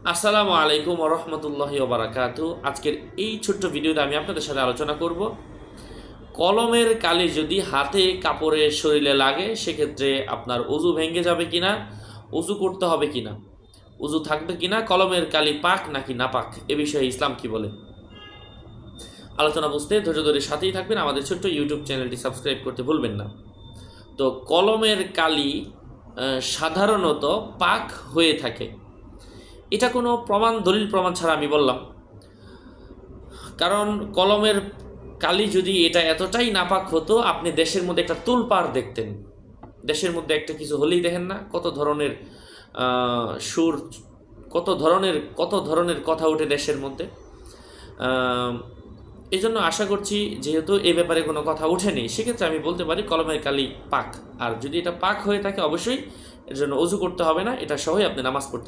আসসালামু আলাইকুম রহমতুল্লাহি ওবারাকাতু। আজকের এই ছোট্ট ভিডিওতে আমি আপনাদের সাথে আলোচনা করব কলমের কালি যদি হাতে কাপড়ে শরীরে লাগে সেক্ষেত্রে আপনার অজু ভেঙে যাবে কিনা, অজু করতে হবে কিনা, অজু থাকবে কিনা, কলমের কালি পাক নাকি না পাক, এ বিষয়ে ইসলাম কি বলে। আলোচনা বুঝতে ধৈর্য ধরে সাথেই থাকবেন, আমাদের ছোট্ট ইউটিউব চ্যানেলটি সাবস্ক্রাইব করতে ভুলবেন না। তো কলমের কালি সাধারণত পাক হয়ে থাকে, এটা কোনো দলিল প্রমাণ ছাড়া আমি বললাম। কারণ কলমের কালি যদি এটা এতটাই নাপাক হতো, আপনি দেশের মধ্যে একটা তুলপাড় দেখতেন। দেশের মধ্যে একটা কিছু হলেই দেখেন না কত ধরনের সুর, কত ধরনের কথা ওঠে দেশের মধ্যে। এই জন্য আশা করছি যেহেতু এ ব্যাপারে কোনো কথা ওঠেনি, সেক্ষেত্রে আমি বলতে পারি কলমের কালি পাক। আর যদি এটা পাক হয়ে থাকে অবশ্যই এর জন্য অজু করতে হবে না, এটা সহই আপনি নামাজ পড়তে পারেন।